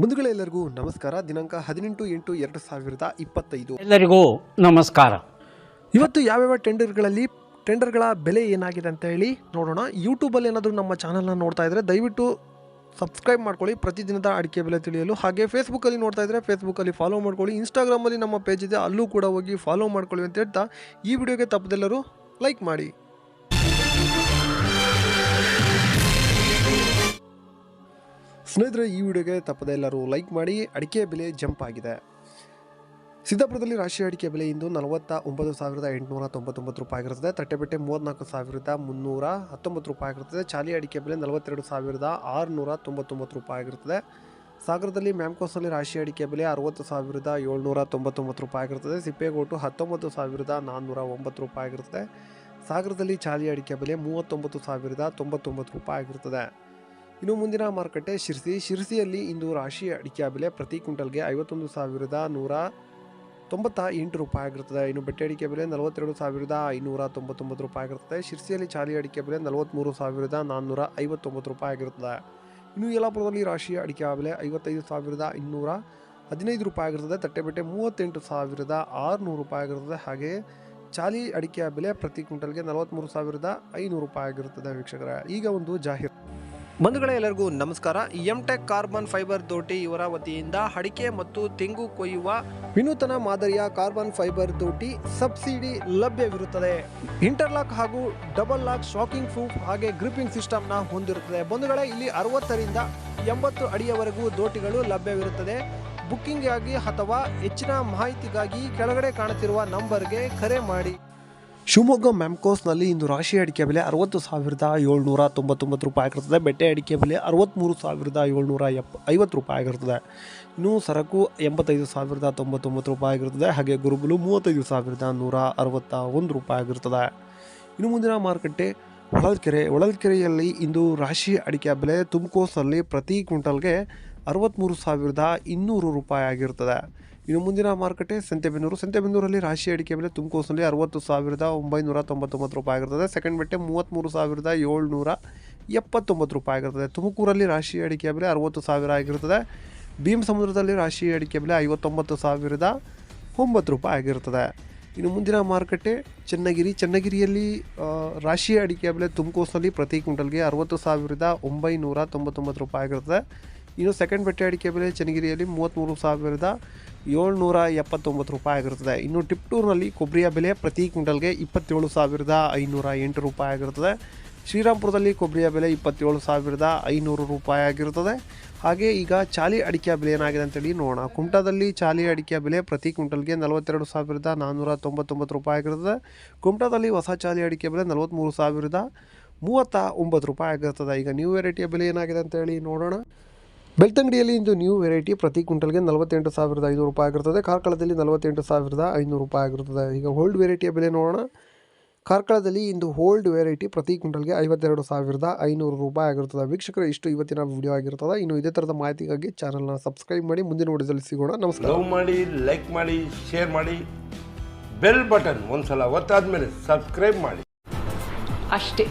ಬಂಧುಗಳೇ ಎಲ್ಲರಿಗೂ ನಮಸ್ಕಾರ. ದಿನಾಂಕ 18/8/2025. ಎಲ್ಲರಿಗೂ ನಮಸ್ಕಾರ. ಇವತ್ತು ಯಾವ್ಯಾವ ಟೆಂಡರ್ಗಳ ಬೆಲೆ ಏನಾಗಿದೆ ಅಂತ ಹೇಳಿ ನೋಡೋಣ. ಯೂಟ್ಯೂಬಲ್ಲಿ ಏನಾದರೂ ನಮ್ಮ ಚಾನಲ್ನ ನೋಡ್ತಾ ಇದ್ದರೆ ದಯವಿಟ್ಟು ಸಬ್ಸ್ಕ್ರೈಬ್ ಮಾಡ್ಕೊಳ್ಳಿ ಪ್ರತಿದಿನದ ಅಡಿಕೆ ಬೆಲೆ ತಿಳಿಯಲು. ಹಾಗೆ ಫೇಸ್ಬುಕ್ಕಲ್ಲಿ ನೋಡ್ತಾ ಇದ್ದರೆ ಫೇಸ್ಬುಕ್ಕಲ್ಲಿ ಫಾಲೋ ಮಾಡ್ಕೊಳ್ಳಿ. ಇನ್ಸ್ಟಾಗ್ರಾಮಲ್ಲಿ ನಮ್ಮ ಪೇಜ್ ಇದೆ, ಅಲ್ಲೂ ಕೂಡ ಹೋಗಿ ಫಾಲೋ ಮಾಡ್ಕೊಳ್ಳಿ ಅಂತ ಹೇಳ್ತಾ ಈ ವಿಡಿಯೋಗೆ ತಪ್ಪದೆಲ್ಲರೂ ಲೈಕ್ ಮಾಡಿ. ಸ್ನೇಹಿತರೆ, ಈ ವಿಡಿಯೋಗೆ ತಪ್ಪದೆ ಎಲ್ಲರೂ ಲೈಕ್ ಮಾಡಿ. ಅಡಿಕೆ ಬೆಲೆ ಜಂಪ್ ಆಗಿದೆ. ಸಿದ್ದಾಪುರದಲ್ಲಿ ರಾಶಿ ಅಡಿಕೆ ಬೆಲೆ ಇಂದು 49,899 ರೂಪಾಯಿ ಆಗಿರುತ್ತದೆ. ತಟ್ಟೆಬೆಟ್ಟೆ 34,319 ರೂಪಾಯಿ ಆಗಿರುತ್ತದೆ. ಚಾಲಿ ಅಡಿಕೆ ಬೆಲೆ 42,699 ರೂಪಾಯಿ ಆಗಿರುತ್ತದೆ. ಸಾಗರದಲ್ಲಿ ಮ್ಯಾಮ್ಕೋಸ್ನಲ್ಲಿ ರಾಶಿ ಅಡಿಕೆ ಬೆಲೆ 60,799 ರೂಪಾಯಿ ಆಗಿರುತ್ತದೆ. ಸಿಪ್ಪೇಗೋಟು 19,409 ರೂಪಾಯಿ ಆಗಿರುತ್ತದೆ. ಸಾಗರದಲ್ಲಿ ಚಾಲಿ ಅಡಿಕೆ ಬೆಲೆ 39,099 ರೂಪಾಯಿ ಆಗಿರುತ್ತದೆ. ಇನ್ನು ಮುಂದಿನ ಮಾರುಕಟ್ಟೆ ಶಿರ್ಸಿಯಲ್ಲಿ ಇಂದು ರಾಶಿ ಅಡಿಕೆ ಬೆಲೆ ಪ್ರತಿ ಕ್ವಿಂಟಲ್ಗೆ 51,198 ರೂಪಾಯಿ ಆಗಿರುತ್ತದೆ. ಇನ್ನು ಬೆಟ್ಟೆ ಅಡಿಕೆ ಬೆಲೆ 42,599 ರೂಪಾಯಿ ಆಗಿರುತ್ತದೆ. ಶಿರ್ಸಿಯಲ್ಲಿ ಚಾಲಿ ಅಡಿಕೆ ಬೆಲೆ 43,459 ರೂಪಾಯಿ ಆಗಿರುತ್ತದೆ. ಇನ್ನು ಯಲ್ಲಾಪುರದಲ್ಲಿ ರಾಶಿ ಅಡಿಕೆ ಬೆಲೆ 55,215 ರೂಪಾಯಿ ಆಗಿರುತ್ತದೆ. ತಟ್ಟೆಬೆಟ್ಟೆ 38,600 ರೂಪಾಯಿ ಆಗಿರುತ್ತದೆ. ಹಾಗೆ ಚಾಲಿ ಅಡಿಕೆ ಬೆಲೆ ಪ್ರತಿ ಕ್ವಿಂಟಲ್ಗೆ 43,500 ರೂಪಾಯಿ ಆಗಿರುತ್ತದೆ. ವೀಕ್ಷಕರೇ, ಈಗ ಒಂದು ಜಾಹೀರಾತು. ಬಂಧುಗಳೇ ಎಲ್ಲರಿಗೂ ನಮಸ್ಕಾರ. ಎಂಟೆಕ್ ಕಾರ್ಬನ್ ಫೈಬರ್ ದೋಟಿ ಇವರ ವತಿಯಿಂದ ಅಡಿಕೆ ಮತ್ತು ತೆಂಗು ಕೊಯ್ಯುವ ವಿನೂತನ ಮಾದರಿಯ ಕಾರ್ಬನ್ ಫೈಬರ್ ದೋಟಿ ಸಬ್ಸಿಡಿ ಲಭ್ಯವಿರುತ್ತದೆ. ಇಂಟರ್ಲಾಕ್ ಹಾಗೂ ಡಬಲ್ ಲಾಕ್ ಶಾಕಿಂಗ್ ಪ್ರೂಫ್ ಹಾಗೆ ಗ್ರಿಪ್ಪಿಂಗ್ ಸಿಸ್ಟಮ್ನ ಹೊಂದಿರುತ್ತದೆ. ಬಂಧುಗಳೇ, ಇಲ್ಲಿ 60ರಿಂದ 80 ಅಡಿಯವರೆಗೂ ದೋಟಿಗಳು ಲಭ್ಯವಿರುತ್ತದೆ. ಬುಕ್ಕಿಂಗ್ ಆಗಿ ಅಥವಾ ಹೆಚ್ಚಿನ ಮಾಹಿತಿಗಾಗಿ ಕೆಳಗಡೆ ಕಾಣುತ್ತಿರುವ ನಂಬರ್ಗೆ ಕರೆ ಮಾಡಿ. ಶಿವಮೊಗ್ಗ ಮ್ಯಾಮ್ಕೋಸ್ನಲ್ಲಿ ಇಂದು ರಾಶಿ ಅಡಿಕೆ ಬೆಲೆ 60,799 ರೂಪಾಯಿ ಆಗಿರುತ್ತದೆ. ಬೆಟ್ಟೆ ಅಡಿಕೆ ಬೆಲೆ 63,750 ರೂಪಾಯಿ ಆಗಿರುತ್ತದೆ. ಇನ್ನು ಸರಕು 85,099 ರೂಪಾಯಿ ಆಗಿರುತ್ತದೆ. ಹಾಗೆ ಗುರುಬಲು 35,161 ರೂಪಾಯಿ ಆಗಿರುತ್ತದೆ. ಇನ್ನು ಮುಂದಿನ ಮಾರುಕಟ್ಟೆ ಹೊಳಲ್ಕೆರೆಯಲ್ಲಿ ಇಂದು ರಾಶಿ ಅಡಿಕೆ ಬೆಲೆ ತುಮಕೋಸ್ನಲ್ಲಿ ಪ್ರತಿ ಕ್ವಿಂಟಲ್ಗೆ 63,200 ರೂಪಾಯಿ ಆಗಿರುತ್ತದೆ. ಇನ್ನು ಮುಂದಿನ ಮಾರುಕಟ್ಟೆ ಸಂತೆಬೆನ್ನೂರಲ್ಲಿ ರಾಶಿ ಅಡಿಕೆ ಬೆಲೆ ತುಮಕೋಸ್ನಲ್ಲಿ 60,999 ರೂಪಾಯಿ ಆಗಿರುತ್ತದೆ. ಸೆಕೆಂಡ್ ಬೆಟ್ಟೆ 33,779 ರೂಪಾಯಿ ಆಗಿರುತ್ತದೆ. ತುಮಕೂರಲ್ಲಿ ರಾಶಿ ಅಡಿಕೆ ಬೆಲೆ 60,000 ಆಗಿರುತ್ತದೆ. ಭೀಮಸಮುದ್ರದಲ್ಲಿ ರಾಶಿ ಅಡಿಕೆ ಬೆಲೆ 59,009 ರೂಪಾಯಿ ಆಗಿರುತ್ತದೆ. ಇನ್ನು ಮುಂದಿನ ಮಾರುಕಟ್ಟೆ ಚನ್ನಗಿರಿಯಲ್ಲಿ ರಾಶಿ ಅಡಿಕೆ ಬೆಲೆ ತುಮಕೋಸ್ನಲ್ಲಿ ಪ್ರತಿ ಕ್ವಿಂಟಲ್ಗೆ 60,999 ರೂಪಾಯಿ ಆಗಿರುತ್ತದೆ. ಇನ್ನು ಸೆಕೆಂಡ್ ಬೆಟ್ಟೆ ಅಡಿಕೆ ಬೆಲೆ ಚನ್ನಗಿರಿಯಲ್ಲಿ 33,779 ರೂಪಾಯಿ ಆಗಿರುತ್ತದೆ. ಇನ್ನು ಟಿಪ್ಟೂರ್ನಲ್ಲಿ ಕೊಬ್ಬರಿಯ ಬೆಲೆ ಪ್ರತಿ ಕ್ವಿಂಟಲ್ಗೆ 27,508 ರೂಪಾಯಿ ಆಗಿರುತ್ತದೆ. ಶ್ರೀರಾಮ್ಪುರದಲ್ಲಿ ಕೊಬ್ಬರಿಯ ಬೆಲೆ 27,500 ರೂಪಾಯಿ ಆಗಿರುತ್ತದೆ. ಹಾಗೆ ಈಗ ಚಾಲಿ ಅಡಿಕೆ ಬೆಲೆ ಏನಾಗಿದೆ ಅಂತೇಳಿ ನೋಡೋಣ. ಕುಮಟಾದಲ್ಲಿ ಚಾಲಿ ಅಡಿಕೆ ಬೆಲೆ ಪ್ರತಿ ಕ್ವಿಂಟಲ್ಗೆ 42,499 ರೂಪಾಯಿ ಆಗಿರುತ್ತದೆ. ಕುಮಟಾದಲ್ಲಿ ಹೊಸ ಚಾಲಿ ಅಡಿಕೆ ಬೆಲೆ 43,039 ರೂಪಾಯಿ ಆಗಿರುತ್ತದೆ. ಈಗ ನ್ಯೂ ವೆರೈಟಿಯ ಬೆಲೆ ಏನಾಗಿದೆ ಅಂತೇಳಿ ನೋಡೋಣ. ಬೆಳ್ತಂಗಡಿಯಲ್ಲಿ ಇಂದು ನ್ಯೂ ವೆರೈಟಿ ಪ್ರತಿ ಕ್ವಿಂಟಲ್ಗೆ 48,500 ರೂಪಾಯಿ ಆಗಿರುತ್ತದೆ. ಕಾರ್ಕಳದಲ್ಲಿ 48,500 ರೂಪಾಯಿ ಆಗಿರುತ್ತದೆ. ಈಗ ಓಲ್ಡ್ ವೆರೈಟಿಯ ಬೆಲೆ ನೋಡೋಣ. ಕಾರ್ಕಳದಲ್ಲಿ ಇಂದು ಓಲ್ಡ್ ವೆರೈಟಿ ಪ್ರತಿ ಕ್ವಿಂಟಲ್ಗೆ 52,500 ರೂಪಾಯಿ ಆಗಿರುತ್ತದೆ. ವೀಕ್ಷಕರೇ, ಇಷ್ಟು ಇವತ್ತಿನ ವಿಡಿಯೋ ಆಗಿರುತ್ತದೆ. ಇನ್ನು ಇದೇ ಥರದ ಮಾಹಿತಿಗಾಗಿ ಚಾನಲ್ನ ಸಬ್ಸ್ಕ್ರೈಬ್ ಮಾಡಿ. ಮುಂದಿನ ವಿಡಿಯೋದಲ್ಲಿ ಸಿಗೋಣ. ನಮಸ್ಕಾರ. ಲವ್ ಮಾಡಿ, ಲೈಕ್ ಮಾಡಿ, ಶೇರ್ ಮಾಡಿ, ಬೆಲ್ ಬಟನ್ ಒಂದ್ಸಲ ಒತ್ತಾದ್ಮೇಲೆ ಸಬ್ಸ್ಕ್ರೈಬ್ ಮಾಡಿ. ಅಷ್ಟೇ.